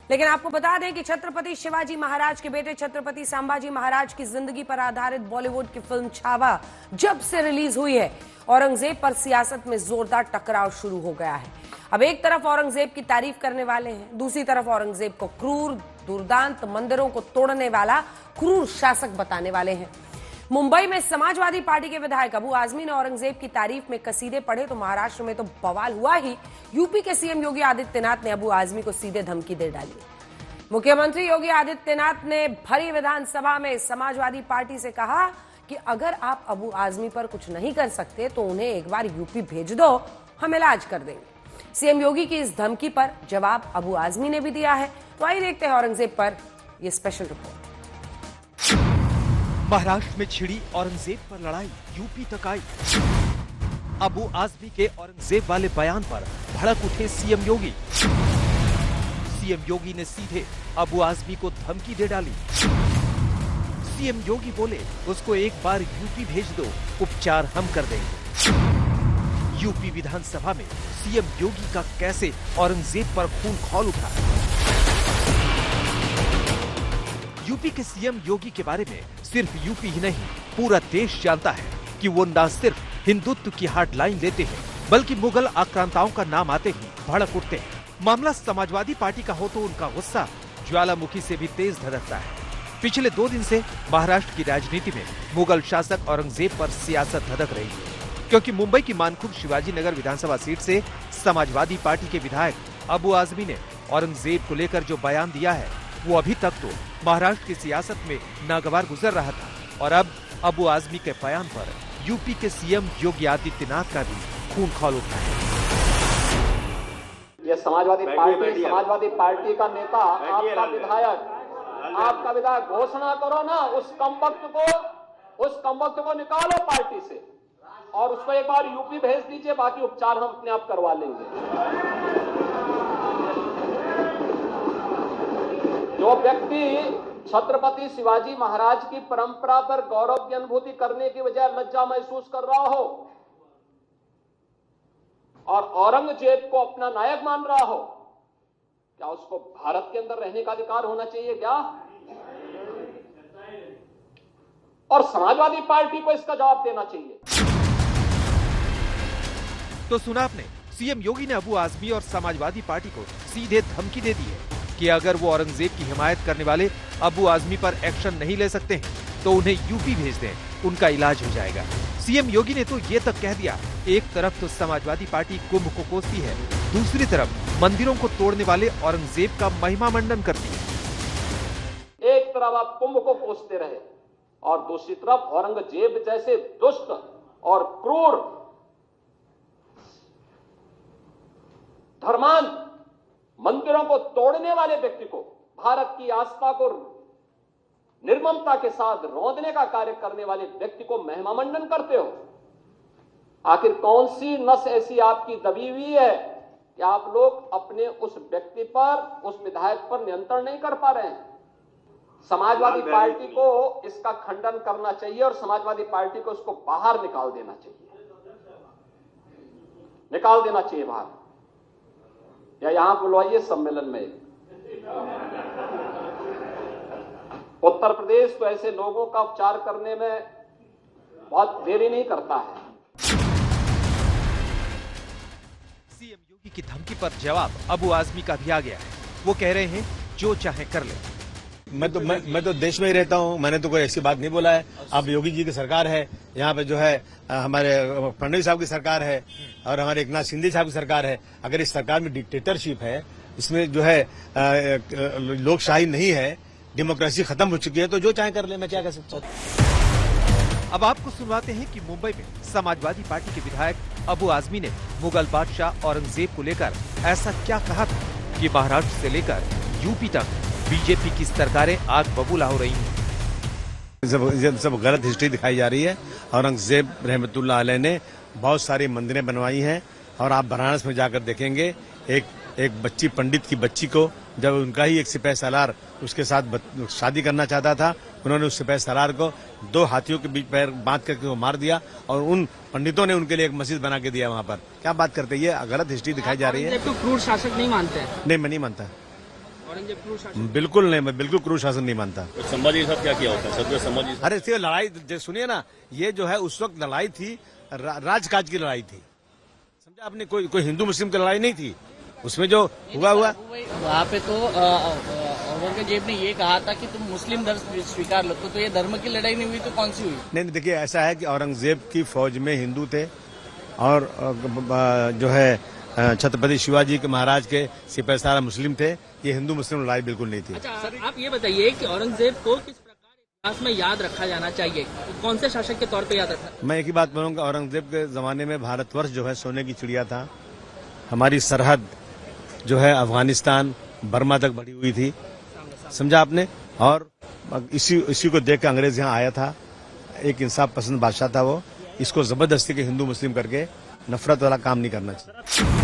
लेकिन आपको बता दें कि छत्रपति शिवाजी महाराज के बेटे छत्रपति संभाजी महाराज की जिंदगी पर आधारित बॉलीवुड की फिल्म छावा जब से रिलीज हुई है, औरंगजेब पर सियासत में जोरदार टकराव शुरू हो गया है। अब एक तरफ औरंगजेब की तारीफ करने वाले हैं, दूसरी तरफ औरंगजेब को क्रूर, दुर्दांत, मंदिरों को तोड़ने वाला क्रूर शासक बताने वाले हैं। मुंबई में समाजवादी पार्टी के विधायक अबू आजमी ने औरंगजेब की तारीफ में कसीदे पढ़े तो महाराष्ट्र में तो बवाल हुआ ही। यूपी के सीएम योगी आदित्यनाथ ने अबू आजमी को सीधे धमकी दे डाली। मुख्यमंत्री योगी आदित्यनाथ ने भरी विधानसभा में समाजवादी पार्टी से कहा कि अगर आप अबू आजमी पर कुछ नहीं कर सकते तो उन्हें एक बार यूपी भेज दो, हम इलाज कर देंगे। सीएम योगी की इस धमकी पर जवाब अबू आजमी ने भी दिया है। तो आइए देखते हैं औरंगजेब पर यह स्पेशल रिपोर्ट। महाराष्ट्र में छिड़ी औरंगजेब पर लड़ाई यूपी तक आई। अबू आजमी के औरंगजेब वाले बयान पर भड़क उठे सीएम योगी। सीएम योगी ने सीधे अबू आजमी को धमकी दे डाली। सीएम योगी बोले उसको एक बार यूपी भेज दो, उपचार हम कर देंगे। यूपी विधानसभा में सीएम योगी का कैसे औरंगजेब पर खून खौल उठा। यूपी के सीएम योगी के बारे में सिर्फ यूपी ही नहीं पूरा देश जानता है कि वो न सिर्फ हिंदुत्व की हार्ड लाइन लेते हैं बल्कि मुगल आक्रांताओं का नाम आते ही भड़क उठते हैं। मामला समाजवादी पार्टी का हो तो उनका गुस्सा ज्वालामुखी से भी तेज धड़कता है। पिछले 2 दिन से महाराष्ट्र की राजनीति में मुगल शासक औरंगजेब पर सियासत धधक रही है, क्योंकि मुंबई की मानखुर्द शिवाजी नगर विधानसभा सीट से समाजवादी पार्टी के विधायक अबू आजमी ने औरंगजेब को लेकर जो बयान दिया है वो अभी तक तो महाराष्ट्र की सियासत में नागवार गुजर रहा था, और अब अबू आजमी के बयान पर यूपी के सीएम योगी आदित्यनाथ का भी खून खौल उठा है। ये समाजवादी पार्टी का नेता, आपका विधायक घोषणा करो ना, उस कमबख्त को निकालो पार्टी से और उसको एक बार यूपी भेज दीजिए, बाकी उपचार हम अपने आप करवा लेंगे। जो व्यक्ति छत्रपति शिवाजी महाराज की परंपरा पर गौरव की अनुभूति करने की बजाय लज्जा महसूस कर रहा हो और औरंगजेब को अपना नायक मान रहा हो, क्या उसको भारत के अंदर रहने का अधिकार होना चाहिए क्या? और समाजवादी पार्टी को इसका जवाब देना चाहिए। तो सुना आपने, सीएम योगी ने अबू आजमी और समाजवादी पार्टी को सीधे धमकी दे दी है कि अगर वो औरंगजेब की हिमायत करने वाले अबू आजमी पर एक्शन नहीं ले सकते हैं तो उन्हें यूपी भेज दें, उनका इलाज हो जाएगा। सीएम योगी ने तो ये तक कह दिया, एक तरफ तो समाजवादी पार्टी कुंभ को कोसती है, दूसरी तरफ मंदिरों को तोड़ने वाले औरंगजेब का महिमा मंडन करती है। एक तरफ आप कुंभ को कोसते रहे और दूसरी तरफ औरंगजेब जैसे दुष्ट और क्रूर, धर्मांध, मंदिरों को तोड़ने वाले व्यक्ति को, भारत की आस्था को निर्ममता के साथ रौंदने का कार्य करने वाले व्यक्ति को महिमा मंडन करते हो। आखिर कौन सी नस ऐसी आपकी दबी हुई है कि आप लोग अपने उस व्यक्ति पर, उस विधायक पर नियंत्रण नहीं कर पा रहे हैं? समाजवादी पार्टी को इसका खंडन करना चाहिए और समाजवादी पार्टी को उसको बाहर निकाल देना चाहिए बाहर, या यहां बुलवाइए सम्मेलन में। उत्तर प्रदेश तो ऐसे लोगों का उपचार करने में बहुत देरी नहीं करता है। सीएम योगी की धमकी पर जवाब अबू आजमी का भी आ गया है। वो कह रहे हैं जो चाहे कर ले। मैं तो देश में ही रहता हूँ, मैंने तो कोई ऐसी बात नहीं बोला है। अब योगी जी की सरकार है, यहाँ पे जो है हमारे फडणवीस साहब की सरकार है और हमारे एकनाथ शिंदे साहब की सरकार है। अगर इस सरकार में डिक्टेटरशिप है, इसमें जो है लोकशाही नहीं है, डेमोक्रेसी खत्म हो चुकी है, तो जो चाहे कर ले, मैं क्या कह सकता हूँ। अब आपको सुनवाते हैं कि मुंबई में समाजवादी पार्टी के विधायक अबू आजमी ने मुगल बादशाह औरंगजेब को लेकर ऐसा क्या कहा था कि महाराष्ट्र से लेकर यूपी तक बीजेपी की सरकारें आग बबूला हो रही हैं। सब गलत हिस्ट्री दिखाई जा रही है। औरंगजेब रहमतुल्लाह अलैह ने बहुत सारी मंदिरें बनवाई हैं और आप बनारस में जाकर देखेंगे एक बच्ची, पंडित की बच्ची को, जब उनका ही एक सिपाही सालार उसके साथ शादी करना चाहता था, उन्होंने उस सिपाही सालार को 2 हाथियों के बीच पैर बांध करके वो मार दिया और उन पंडितों ने उनके लिए एक मस्जिद बना के दिया वहाँ पर। क्या बात करते हैं, ये गलत हिस्ट्री दिखाई जा रही है। तो क्रूर शासक नहीं मानते हैं? नहीं, मैं नहीं मानता। औरंगजेब क्रूर शासक? बिल्कुल नहीं, मैं बिल्कुल क्रूर शासन नहीं मानता। तो संभाजी के साथ क्या किया होता है? छत्रपति संभाजी के साथ? अरे सिर्फ लड़ाई सुनिए ना, ये जो है उस वक्त लड़ाई थी, राजकाज की लड़ाई थी, समझा आपने? कोई हिंदू मुस्लिम की लड़ाई नहीं थी उसमें। जो हुआ वहाँ पे तो औरंगजेब ने ये कहा था कि तुम मुस्लिम धर्म स्वीकार लो, तो ये धर्म की लड़ाई नहीं हुई तो कौन सी हुई? नहीं, देखिए ऐसा है कि औरंगजेब की फौज में हिंदू थे और जो है छत्रपति शिवाजी के महाराज के सिपहसालार मुस्लिम थे। ये हिंदू मुस्लिम लड़ाई बिल्कुल नहीं थी। अच्छा, आप ये बताइए कि औरंगजेब को किस प्रकार इतिहास में याद रखा जाना चाहिए, कौन से शासक के तौर पे याद रखा? मैं एक ही बात बोलूंगा, औरंगजेब के जमाने में भारतवर्ष जो है सोने की चिड़िया था। हमारी सरहद जो है अफगानिस्तान बर्मा तक बढ़ी हुई थी, समझा आपने? और इसी को देख के अंग्रेज यहाँ आया था। एक इंसाफ पसंद बादशाह था वो। इसको जबरदस्ती के हिंदू मुस्लिम करके नफरत वाला काम नहीं करना चाहिए।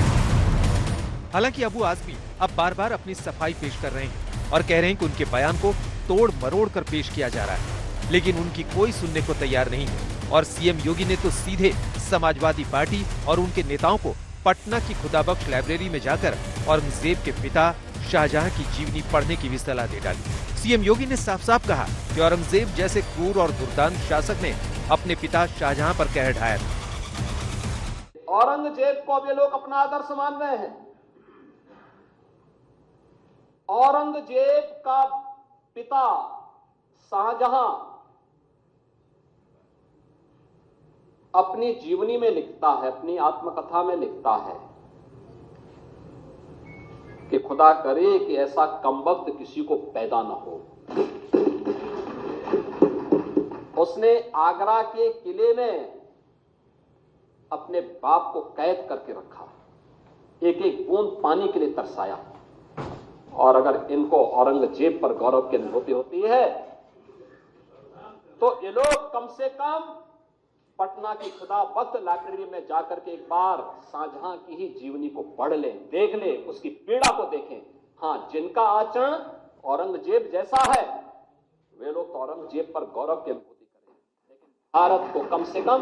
हालांकि अबू आजमी अब बार बार अपनी सफाई पेश कर रहे हैं और कह रहे हैं कि उनके बयान को तोड़ मरोड़ कर पेश किया जा रहा है, लेकिन उनकी कोई सुनने को तैयार नहीं है। और सीएम योगी ने तो सीधे समाजवादी पार्टी और उनके नेताओं को पटना की खुदाबख्श लाइब्रेरी में जाकर औरंगजेब के पिता शाहजहां की जीवनी पढ़ने की भी सलाह दे डाली। सीएम योगी ने साफ साफ कहा कि औरंगजेब जैसे क्रूर और दुर्दांत शासक ने अपने पिता शाहजहां पर कहर ढाया था। औरंगजेब को अब ये लोग अपना आदर्श मान रहे हैं। औरंगजेब का पिता शाहजहां अपनी जीवनी में लिखता है, अपनी आत्मकथा में लिखता है कि खुदा करे कि ऐसा कमबख्त किसी को पैदा न हो। उसने आगरा के किले में अपने बाप को कैद करके रखा, एक एक बूंद पानी के लिए तरसाया। और अगर इनको औरंगजेब पर गौरव की अनुभूति होती है तो ये लोग कम से कम पटना की खुदाबख्श लाइब्रेरी में जाकर के एक बार शाहजहां की ही जीवनी को पढ़ लें, देख लें, उसकी पीड़ा को देखें। हाँ, जिनका आचरण औरंगजेब जैसा है वे लोग तो औरंगजेब पर गौरव की अनुभूति करें, लेकिन भारत को कम से कम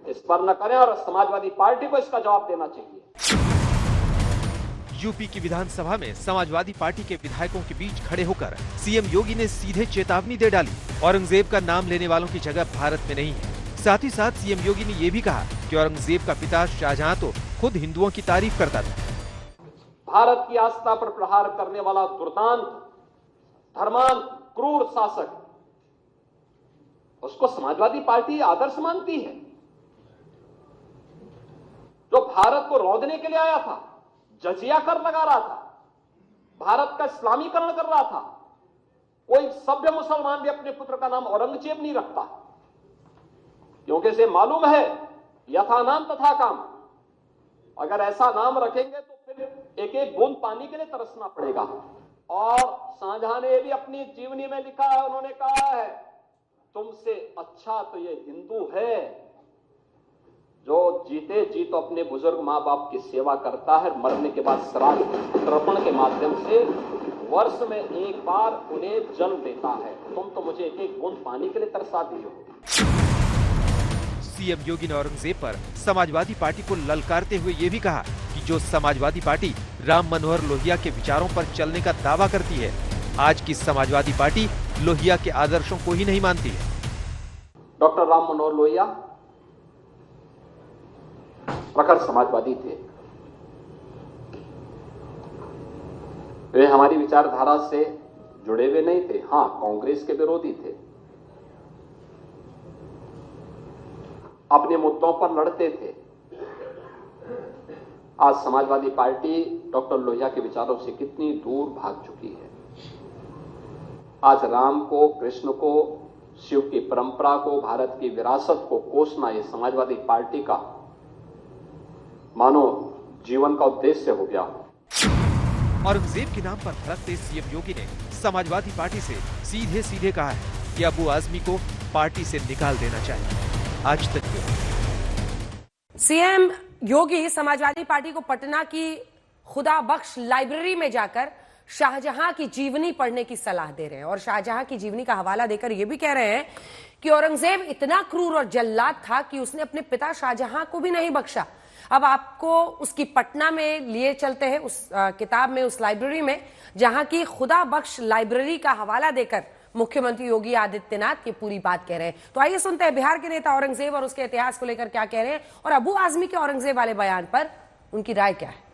इस पर न करें और समाजवादी पार्टी को इसका जवाब देना चाहिए। यूपी की विधानसभा में समाजवादी पार्टी के विधायकों के बीच खड़े होकर सीएम योगी ने सीधे चेतावनी दे डाली, औरंगजेब का नाम लेने वालों की जगह भारत में नहीं है। साथ ही साथ सीएम योगी ने ये भी कहा कि औरंगजेब का पिता शाहजहां तो खुद हिंदुओं की तारीफ करता था। भारत की आस्था पर प्रहार करने वाला दुर्दांत, धर्मांत, क्रूर शासक, उसको समाजवादी पार्टी आदर्श मानती है। जो भारत को रौंदने के लिए आया था, जजिया कर लगा रहा था, भारत का इस्लामीकरण कर रहा था। कोई सभ्य मुसलमान भी अपने पुत्र का नाम औरंगजेब नहीं रखता, क्योंकि इसे मालूम है यथा नाम तथा काम। अगर ऐसा नाम रखेंगे तो फिर एक एक बूंद पानी के लिए तरसना पड़ेगा। और शाहजहां ने भी अपनी जीवनी में लिखा है, उन्होंने कहा है तुमसे अच्छा तो ये हिंदू है जो जीते जी तो अपने बुजुर्ग माँ बाप की सेवा करता है, मरने के बाद श्राद्ध तर्पण के माध्यम से वर्ष में एक बार उन्हें जल देता है। तुम तो मुझे एक एक बूंद पानी के लिए तरसा दिए हो। सीएम योगी ने औरंगजेब पर समाजवादी पार्टी को ललकारते हुए ये भी कहा कि जो समाजवादी पार्टी राम मनोहर लोहिया के विचारों पर चलने का दावा करती है, आज की समाजवादी पार्टी लोहिया के आदर्शों को ही नहीं मानती है। डॉक्टर राम मनोहर लोहिया प्रखर समाजवादी थे। वे हमारी विचारधारा से जुड़े हुए नहीं थे, हाँ कांग्रेस के विरोधी थे, अपने मुद्दों पर लड़ते थे। आज समाजवादी पार्टी डॉक्टर लोहिया के विचारों से कितनी दूर भाग चुकी है। आज राम को, कृष्ण को, शिव की परंपरा को, भारत की विरासत को कोसना ये समाजवादी पार्टी का मानो जीवन का उद्देश्य हो गया। औरंगजेब के नाम पर भड़कते सीएम योगी ने समाजवादी पार्टी से सीधे सीधे कहा है कि अबू आजमी को पार्टी से निकाल देना चाहिए। आज तक सीएम योगी समाजवादी पार्टी को पटना की खुदा बख्श लाइब्रेरी में जाकर शाहजहां की जीवनी पढ़ने की सलाह दे रहे हैं और शाहजहां की जीवनी का हवाला देकर यह भी कह रहे हैं कि औरंगजेब इतना क्रूर और जल्लाद था कि उसने अपने पिता शाहजहां को भी नहीं बख्शा। अब आपको उसकी पटना में लिए चलते हैं, उस किताब में, उस लाइब्रेरी में, जहां की खुदा बख्श लाइब्रेरी का हवाला देकर मुख्यमंत्री योगी आदित्यनाथ ये पूरी बात कह रहे हैं। तो आइए सुनते हैं बिहार के नेता औरंगजेब और उसके इतिहास को लेकर क्या कह रहे हैं, और अबू आजमी के औरंगजेब वाले बयान पर उनकी राय क्या है।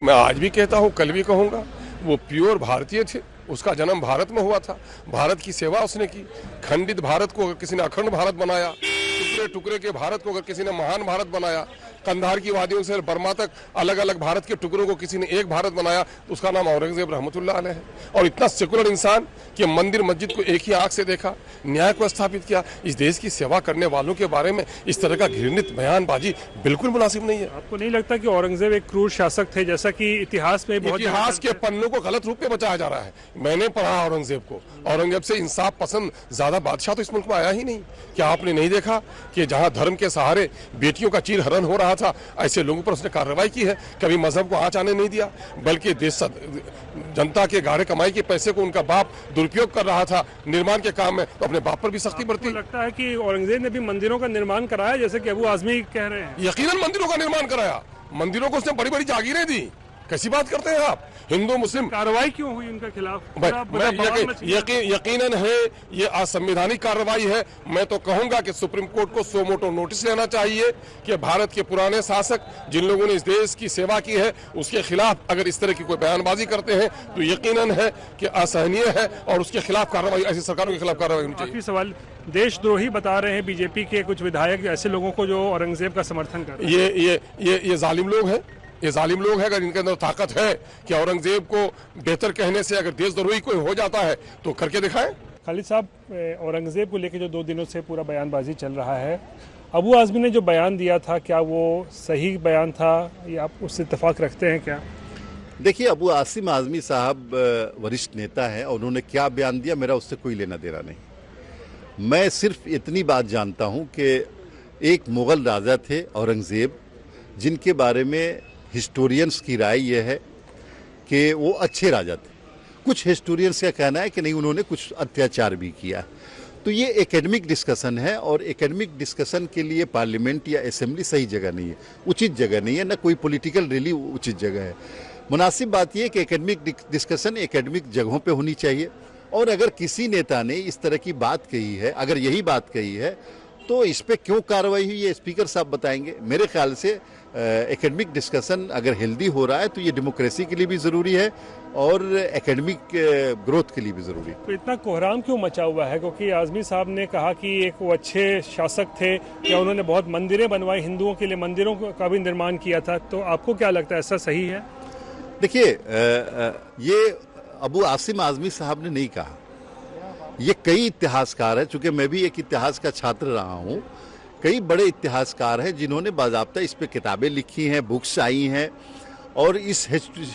मैं आज भी कहता हूं, कल भी कहूंगा, वो प्योर भारतीय थे। उसका जन्म भारत में हुआ था, भारत की सेवा उसने की। खंडित भारत को अगर किसी ने अखंड भारत बनाया, टुकड़े टुकड़े के भारत को अगर किसी ने महान भारत बनाया, कंधार की वादियों से बर्मा तक अलग अलग भारत के टुकड़ों को किसी ने एक भारत बनाया, तो उसका नाम औरंगजेब रहमतुल्लाह अलैह है। और इतना सेकुलर इंसान कि मंदिर मस्जिद को एक ही आंख से देखा, न्याय को स्थापित किया। इस देश की सेवा करने वालों के बारे में इस तरह का घृणित बयानबाजी बिल्कुल मुनासिब नहीं है। आपको नहीं लगता कि औरंगजेब एक क्रूर शासक थे, जैसा कि इतिहास में बहुत इतिहास के पन्नों को गलत रूप में बचाया जा रहा है। मैंने पढ़ा औरंगजेब को, औरंगजेब से इंसाफ पसंद ज्यादा बादशाह तो इस मुल्क में आया ही नहीं। क्या आपने नहीं देखा कि जहां धर्म के सहारे बेटियों का चीर हरण हो रहा था, ऐसे लोगों पर उसने कार्रवाई की है। कभी मजहब को आंच आने नहीं दिया, बल्कि देश जनता के गाढ़े कमाई के पैसे को उनका बाप दुरुपयोग कर रहा था निर्माण के काम में, तो अपने बाप पर भी सख्ती बरती। लगता है कि औरंगजेब ने भी मंदिरों का निर्माण कराया, जैसे कि अबू आजमी कह रहे हैं। यकीनन मंदिरों का निर्माण कराया, मंदिरों को उसने बड़ी बड़ी जागीरें दी। कैसी बात करते हैं आप? हिंदू मुस्लिम कार्रवाई क्यों हुई उनके खिलाफ? यकीनन है ये असंवैधानिक कार्रवाई है। मैं तो कहूंगा कि सुप्रीम कोर्ट को सो मोटो नोटिस लेना चाहिए कि भारत के पुराने शासक जिन लोगों ने इस देश की सेवा की है, उसके खिलाफ अगर इस तरह की कोई बयानबाजी करते हैं तो यकीनन है कि असहनीय है और उसके खिलाफ कार्रवाई, ऐसी सरकारों के खिलाफ कार्रवाई होनी चाहिए। आखिरी सवाल, देशद्रोही बता रहे हैं बीजेपी के कुछ विधायक ऐसे लोगों को जो औरंगजेब का समर्थन कर रहे हैं। ये जालिम लोग हैं, ये जालिम लोग हैं। अगर इनके अंदर ताकत है कि औरंगजेब को बेहतर कहने से अगर देशद्रोही कोई हो जाता है तो करके दिखाएं। खालिद साहब, औरंगजेब को लेकर जो 2 दिनों से पूरा बयानबाजी चल रहा है, अबू आजमी ने जो बयान दिया था, क्या वो सही बयान था या आप उससे इत्तेफाक रखते हैं क्या? देखिए, अबू आसिम आजमी साहब वरिष्ठ नेता हैं और उन्होंने क्या बयान दिया मेरा उससे कोई लेना देना नहीं। मैं सिर्फ इतनी बात जानता हूं कि एक मुग़ल राजा थे औरंगजेब, जिनके बारे में हिस्टोरियंस की राय यह है कि वो अच्छे राजा थे। कुछ हिस्टोरियंस का कहना है कि नहीं, उन्होंने कुछ अत्याचार भी किया। तो ये एकेडमिक डिस्कशन है और एकेडमिक डिस्कशन के लिए पार्लियामेंट या असेंबली सही जगह नहीं है, उचित जगह नहीं है, न कोई पॉलिटिकल रैली उचित जगह है। मुनासिब बात यह कि एकेडमिक डिस्कशन एकेडमिक जगहों पे होनी चाहिए। और अगर किसी नेता ने इस तरह की बात कही है, अगर यही बात कही है, तो इस पे क्यों कार्रवाई हुई है स्पीकर साहब बताएंगे। मेरे ख्याल से एकेडमिक डिस्कशन अगर हेल्दी हो रहा है तो ये डेमोक्रेसी के लिए भी ज़रूरी है और एकेडमिक ग्रोथ के लिए भी ज़रूरी है। तो इतना कोहराम क्यों मचा हुआ है? क्योंकि आजमी साहब ने कहा कि एक वो अच्छे शासक थे, या उन्होंने बहुत मंदिरें बनवाई, हिंदुओं के लिए मंदिरों का भी निर्माण किया था। तो आपको क्या लगता है, ऐसा सही है? देखिए, ये अबू आसिम आजमी साहब ने नहीं कहा, ये कई इतिहासकार हैं। चूंकि मैं भी एक इतिहास का छात्र रहा हूँ, कई बड़े इतिहासकार हैं जिन्होंने बाज़ाब्ता इस पे किताबें लिखी हैं, बुक्स आई हैं, और इस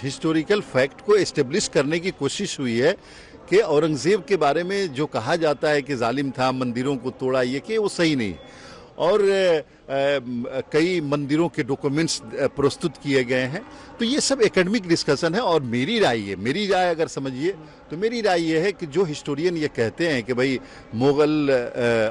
हिस्टोरिकल फैक्ट को एस्टेब्लिश करने की कोशिश हुई है कि औरंगज़ेब के बारे में जो कहा जाता है कि जालिम था, मंदिरों को तोड़ा, ये कि वो सही नहीं। और कई मंदिरों के डॉक्यूमेंट्स प्रस्तुत किए गए हैं। तो ये सब एकेडमिक डिस्कशन है। और मेरी राय अगर समझिए तो मेरी राय ये है कि जो हिस्टोरियन ये कहते हैं कि भाई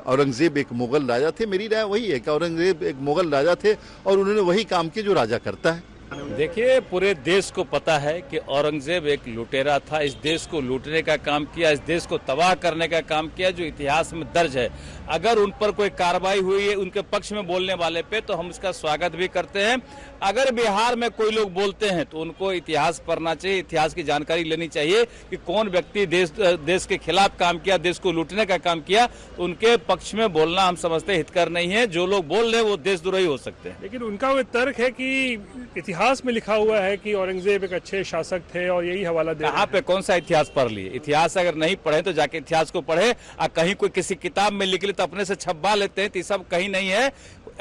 औरंगज़ेब एक मुग़ल राजा थे, मेरी राय वही है कि औरंगज़ेब एक मुग़ल राजा थे और उन्होंने वही काम किया जो राजा करता है। देखिए, पूरे देश को पता है कि औरंगजेब एक लुटेरा था। इस देश को लूटने का काम किया, इस देश को तबाह करने का काम किया, जो इतिहास में दर्ज है। अगर उन पर कोई कार्रवाई हुई है उनके पक्ष में बोलने वाले पे, तो हम उसका स्वागत भी करते हैं। अगर बिहार में कोई लोग बोलते हैं तो उनको इतिहास पढ़ना चाहिए, इतिहास की जानकारी लेनी चाहिए कि कौन व्यक्ति देश के खिलाफ काम किया, देश को लूटने का काम किया। तो उनके पक्ष में बोलना हम समझते हितकर नहीं है। जो लोग बोल रहे हैं वो देशद्रोही हो सकते हैं। लेकिन उनका वो तर्क है कि इतिहास में लिखा हुआ है कि औरंगजेब एक अच्छे शासक थे और यही हवाला दे। कहाँ पे कौन सा इतिहास पढ़ लिए? इतिहास अगर नहीं पढ़े तो जाके इतिहास को पढ़े। कहीं कोई किसी किताब में लिख ले तो अपने से छपवा लेते हैं, तो सब कहीं नहीं है।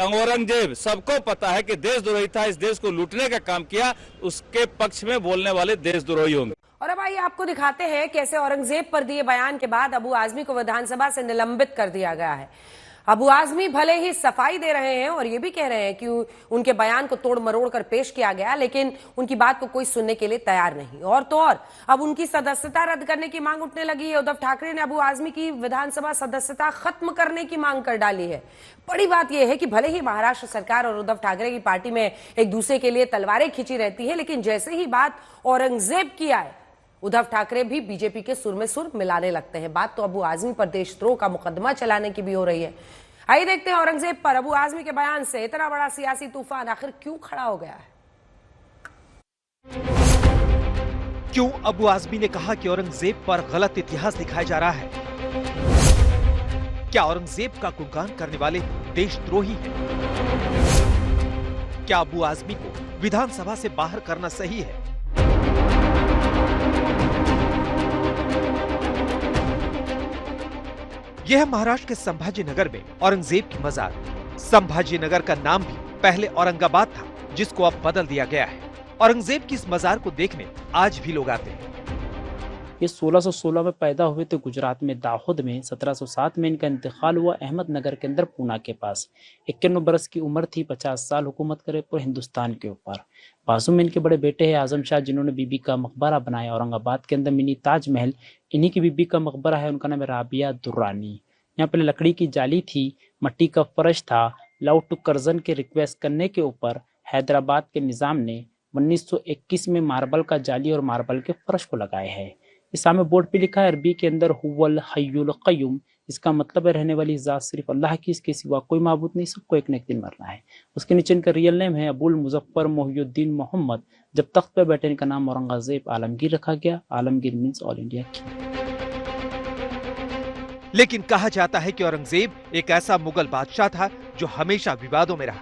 औरंगजेब सबको पता है कि देशद्रोही था, इस देश को लूटने का काम किया, उसके पक्ष में बोलने वाले देशद्रोही होंगे। और अब आइए आपको दिखाते हैं कैसे औरंगजेब पर दिए बयान के बाद अबू आजमी को विधानसभा से निलंबित कर दिया गया है। अबू आजमी भले ही सफाई दे रहे हैं और ये भी कह रहे हैं कि उनके बयान को तोड़ मरोड़ कर पेश किया गया, लेकिन उनकी बात को कोई सुनने के लिए तैयार नहीं। और तो और अब उनकी सदस्यता रद्द करने की मांग उठने लगी है। उद्धव ठाकरे ने अबू आजमी की विधानसभा सदस्यता खत्म करने की मांग कर डाली है। बड़ी बात यह है कि भले ही महाराष्ट्र सरकार और उद्धव ठाकरे की पार्टी में एक दूसरे के लिए तलवारें खींची रहती है, लेकिन जैसे ही बात औरंगजेब की आए, उद्धव ठाकरे भी बीजेपी के सुर में सुर मिलाने लगते हैं। बात तो अबू आजमी पर देशद्रोह का मुकदमा चलाने की भी हो रही है। आइए देखते हैं औरंगजेब पर अबू आजमी के बयान से इतना बड़ा सियासी तूफान आखिर क्यों खड़ा हो गया है। क्यों अबू आजमी ने कहा कि औरंगजेब पर गलत इतिहास दिखाया जा रहा है? क्या औरंगजेब का गुणगान करने वाले देशद्रोही हैं? क्या अबू आजमी को विधानसभा से बाहर करना सही है? यह है महाराष्ट्र के संभाजीनगर में औरंगजेब की मजार। संभाजीनगर का नाम भी पहले औरंगाबाद था, जिसको अब बदल दिया गया है। औरंगजेब की इस मजार को देखने आज भी लोग आते हैं। ये 1616 में पैदा हुए थे गुजरात में दाहोद में। 1707 में इनका इंतकाल हुआ अहमदनगर के अंदर पूना के पास। 51 बरस की उम्र थी। 50 साल हुकूमत करे पूरे हिंदुस्तान के ऊपर। बाजू में इनके बड़े बेटे हैं आजम शाह, जिन्होंने बीबी का मकबरा बनाया औरंगाबाद के अंदर, मिनी ताजमहल। इन्हीं की बीबी का मकबरा है, उनका नाम है राबिया दुर्रानी। यहाँ पे लकड़ी की जाली थी, मट्टी का फर्श था। लाउड टू कर्जन के रिक्वेस्ट करने के ऊपर हैदराबाद के निजाम ने 1921 में मार्बल का जाली और मार्बल के फर्श को लगाए है। इस सामने बोर्ड पे लिखा है अरबी के अंदर हुवल हय्युल क़य्यूम। इसका मतलब है रहने वाली ज़ात सिर्फ अल्लाह की, इसके सिवा कोई माबूद नहीं, सबको एक न एक दिन मरना है। उसके नीचे इनका रियल नेम है अबुल मुजफ्फर मोहिउद्दीन मोहम्मद। जब तख्त पे बैठे इनका नाम औरंगजेब आलमगीर रखा गया। Alamgir means all India king. लेकिन कहा जाता है कि औरंगजेब एक ऐसा मुगल बादशाह था जो हमेशा विवादों में रहा।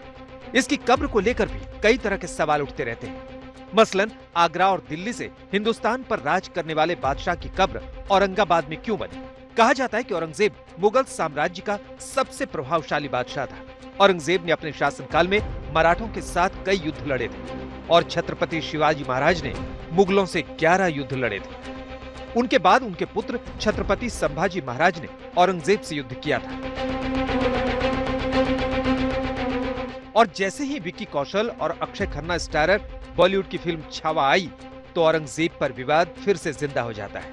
इसकी कब्र को लेकर भी कई तरह के सवाल उठते रहते हैं। मसलन आगरा और दिल्ली से हिंदुस्तान पर राज करने वाले बादशाह की कब्र औरंगाबाद में क्यों बनी? कहा जाता है कि औरंगजेब मुगल साम्राज्य का सबसे प्रभावशाली बादशाह था। औरंगजेब ने अपने शासनकाल में मराठों के साथ कई युद्ध लड़े थे और छत्रपति शिवाजी महाराज ने मुगलों से 11 युद्ध लड़े थे। उनके बाद उनके पुत्र छत्रपति संभाजी महाराज ने औरंगजेब से युद्ध किया था। और जैसे ही विक्की कौशल और अक्षय खन्ना स्टारर बॉलीवुड की फिल्म छावा आई, तो औरंगजेब पर विवाद फिर से जिंदा हो जाता है।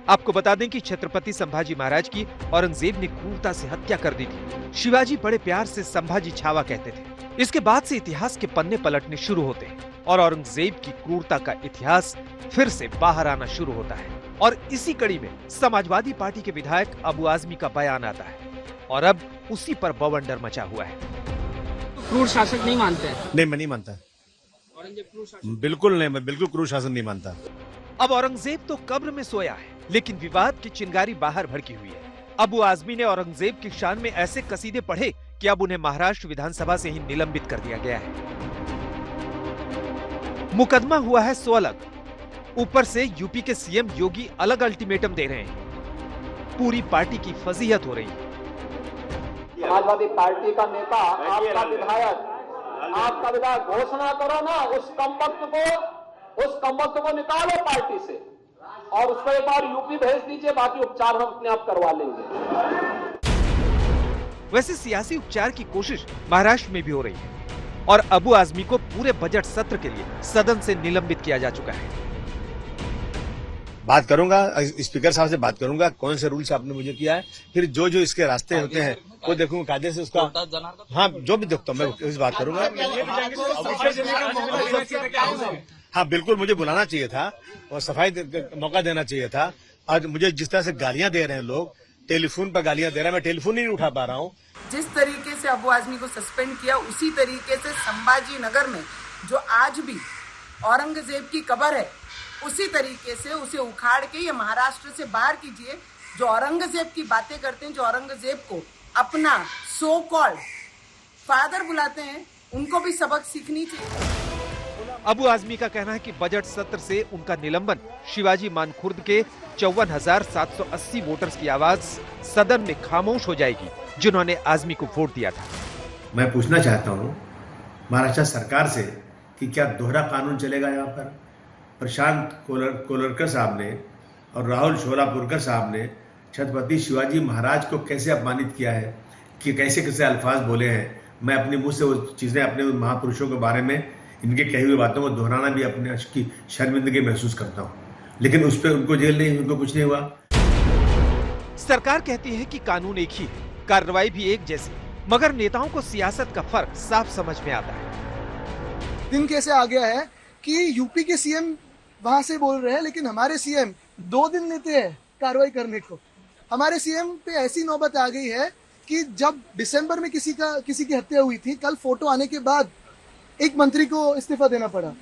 आपको बता दें कि छत्रपति संभाजी महाराज की औरंगजेब ने क्रूरता से हत्या कर दी थी। शिवाजी बड़े प्यार से संभाजी छावा कहते थे। इसके बाद से इतिहास के पन्ने पलटने शुरू होते हैं और औरंगजेब की क्रूरता का इतिहास फिर से बाहर आना शुरू होता है। और इसी कड़ी में समाजवादी पार्टी के विधायक अबू आजमी का बयान आता है और अब उसी पर बवंडर मचा हुआ है। क्रूर शासक नहीं मानते हैं? नहीं, मैं नहीं मानता। औरंगजेब क्रूर शासक? बिल्कुल नहीं, मैं बिल्कुल क्रूर शासन नहीं मानता। अब औरंगजेब तो कब्र में सोया है, लेकिन विवाद की चिंगारी बाहर भड़की हुई है। अबू आजमी ने औरंगजेब की शान में ऐसे कसीदे पढ़े कि अब उन्हें महाराष्ट्र विधानसभा से ही निलंबित कर दिया गया है। मुकदमा हुआ है 100 अलग। ऊपर से यूपी के सीएम योगी अलग अल्टीमेटम दे रहे हैं। पूरी पार्टी की फजीहत हो रही है। समाजवादी पार्टी का नेता, आपका विधायक घोषणा करो ना, उस कमबख्त को निकालो पार्टी से और उसको एक बार यूपी भेज दीजिए, बाकी उपचार हम अपने आप करवा लेंगे। वैसे सियासी उपचार की कोशिश महाराष्ट्र में भी हो रही है और अबू आजमी को पूरे बजट सत्र के लिए सदन से निलंबित किया जा चुका है। बात करूंगा, स्पीकर साहब से बात करूंगा कौन से रूल से आपने मुझे किया है, फिर जो जो इसके रास्ते होते हैं वो देखूंगा कायदे से उसका। हाँ, जो भी देखता हूँ मैं इस बात करूंगा। हाँ बिल्कुल, मुझे बुलाना चाहिए था और सफाई मौका देना चाहिए था। आज मुझे जिस तरह से गालियां दे रहे हैं लोग, टेलीफोन पर गालियां दे रहे हैं, मैं टेलीफोन ही नहीं उठा पा रहा हूँ। जिस तरीके से अबू आजमी को सस्पेंड किया, उसी तरीके से संभाजी नगर में जो आज भी औरंगजेब की कब्र है, उसी तरीके से उसे उखाड़ के ये महाराष्ट्र से बाहर कीजिए। जो औरंगजेब की बातें करते हैं, जो औरंगजेब को अपना सो कॉल्ड फादर बुलाते हैं, उनको भी सबक सीखनी चाहिए। अबू आजमी का कहना है कि बजट सत्र से उनका निलंबन शिवाजी मानखुर्द के 54,780 वोटर्स की आवाज सदन में खामोश हो जाएगी, जिन्होंने आजमी को वोट दिया था। मैं पूछना चाहता हूँ महाराष्ट्र सरकार से कि क्या दोहरा कानून चलेगा यहाँ पर? प्रशांत कोलरकर साहब ने और राहुल शोलापुरकर साहब ने छत्रपति शिवाजी महाराज को कैसे अपमानित किया है, कि कैसे कैसे अल्फाज बोले हैं। मैं अपने मुंह से वो चीज़ें अपने महापुरुषों के बारे में इनके कही हुई बातों को दोहराना भी अपने की शर्मिंदगी महसूस करता हूँ, लेकिन उस पर उनको जेल नहीं, उनको कुछ नहीं हुआ। सरकार कहती है कि कानून एक ही है, कार्रवाई भी एक जैसी, मगर नेताओं को सियासत का फर्क साफ समझ में आता है। दिन कैसे आ गया है कि यूपी के सीएम वहां से बोल रहे हैं, लेकिन हमारे सीएम 2 दिन लेते हैं कार्रवाई करने को। हमारे सीएम पे ऐसी नौबत आ गई है कि जब दिसंबर में किसी की हत्या हुई थी, कल फोटो आने के बाद एक मंत्री को इस्तीफा देना पड़ा।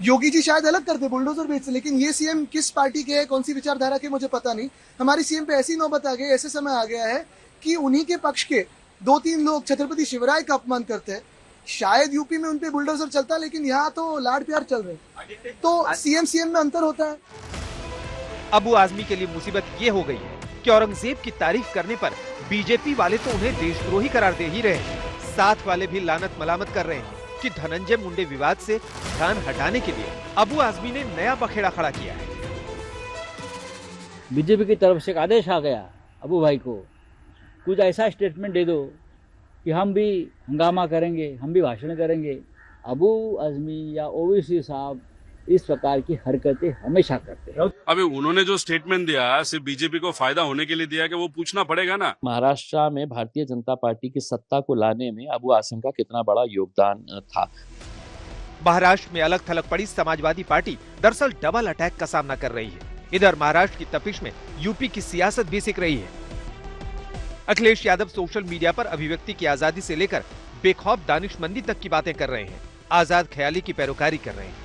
योगी जी शायद अलग करते बुलडोजर बेच से, लेकिन ये सीएम किस पार्टी के है, कौन सी विचारधारा के, मुझे पता नहीं। हमारे सीएम पे ऐसी नौबत आ गई, ऐसे समय आ गया है कि उन्हीं के पक्ष के 2-3 लोग छत्रपति शिवराय का अपमान करते हैं। शायद यूपी में उनपे बुलडोजर चलता, लेकिन यहाँ तो लाड प्यार चल रहे, तो सीएम में अंतर होता है। अबू आजमी के लिए मुसीबत ये हो गई है कि औरंगजेब की तारीफ करने पर बीजेपी वाले तो उन्हें देशद्रोही करार दे ही रहे हैं, साथ वाले भी लानत मलामत कर रहे हैं कि धनंजय मुंडे विवाद से ध्यान हटाने के लिए अबू आजमी ने नया बखेड़ा खड़ा किया है। बीजेपी की तरफ से एक आदेश आ गया अबू भाई को, कुछ ऐसा स्टेटमेंट दे दो कि हम भी हंगामा करेंगे, हम भी भाषण करेंगे। अबू आजमी या ओवैसी साहब इस प्रकार की हरकतें हमेशा करते हैं। अभी उन्होंने जो स्टेटमेंट दिया सिर्फ बीजेपी को फायदा होने के लिए दिया कि वो पूछना पड़ेगा ना। महाराष्ट्र में भारतीय जनता पार्टी की सत्ता को लाने में अबू आसिम का कितना बड़ा योगदान था। महाराष्ट्र में अलग थलग पड़ी समाजवादी पार्टी दरअसल डबल अटैक का सामना कर रही है। इधर महाराष्ट्र की तपिश में यूपी की सियासत भी सिक रही है। अखिलेश यादव सोशल मीडिया पर अभिव्यक्ति की आजादी से लेकर बेखौफ दानिशमंदी तक की बातें कर रहे हैं, आजाद ख्याली की पैरोकारी कर रहे हैं।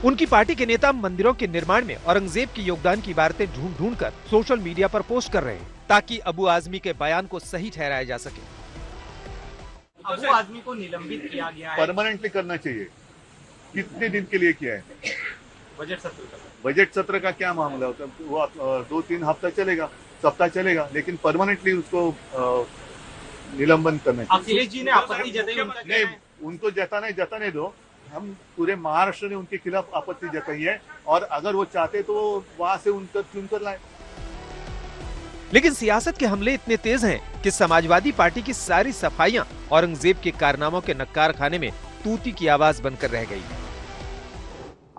उनकी पार्टी के नेता मंदिरों के निर्माण में औरंगजेब के योगदान की बातें ढूंढ कर सोशल मीडिया पर पोस्ट कर रहे हैं, ताकि अबू आजमी के बयान को सही ठहराया जा सके। अबू आजमी को निलंबित किया गया है, परमानेंटली करना चाहिए। कितने दिन के लिए किया है? बजट सत्र का क्या मामला होता है? वो 2-3 हफ्ता चलेगा, सप्ताह चलेगा, लेकिन परमानेंटली उसको निलंबन करना चाहिए। अखिलेश जी ने आपत्ति जताई, नहीं उनको जताने दो। हम पूरे महाराष्ट्र ने उनके खिलाफ आपत्ति जताई है, और अगर वो चाहते तो वहां से उनका चुन कर लाए। लेकिन सियासत के हमले इतने तेज हैं कि समाजवादी पार्टी की सारी सफाइयां औरंगजेब के कारनामों के नक्कार खाने में तूती की आवाज बनकर रह गई।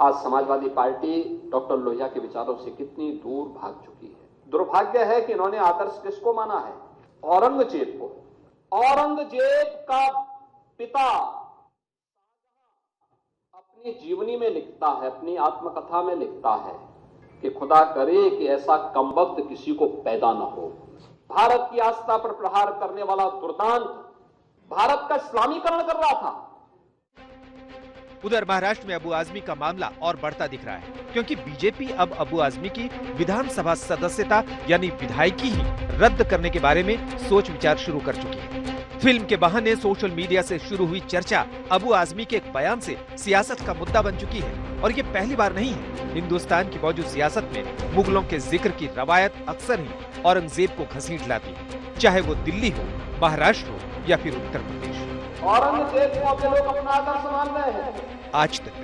आज समाजवादी पार्टी डॉक्टर लोहिया के विचारों से कितनी दूर भाग चुकी है। दुर्भाग्य है कि इन्होंने आदर्श किसको माना है? औरंगजेब को। औरंगजेब का पिता अपनी जीवनी में लिखता है, अपनी आत्मकथा में लिखता है कि खुदा करे कि ऐसा कमबख्त किसी को पैदा न हो। भारत की आस्था पर प्रहार करने वाला दुर्दांत भारत का इस्लामीकरण कर रहा था। उधर महाराष्ट्र में अबू आजमी का मामला और बढ़ता दिख रहा है, क्योंकि बीजेपी अब अबू आजमी की विधानसभा सदस्यता यानी विधायकी ही रद्द करने के बारे में सोच विचार शुरू कर चुकी है। फिल्म के बहाने सोशल मीडिया से शुरू हुई चर्चा अबू आजमी के एक बयान से सियासत का मुद्दा बन चुकी है, और ये पहली बार नहीं है। हिंदुस्तान की मौजूद सियासत में मुगलों के जिक्र की रवायत अक्सर ही औरंगजेब को घसीट लाती है, चाहे वो दिल्ली हो, महाराष्ट्र हो या फिर उत्तर प्रदेश। औरंगजेब को अपने लोग अपना आदर्श मान रहे हैं। आज तक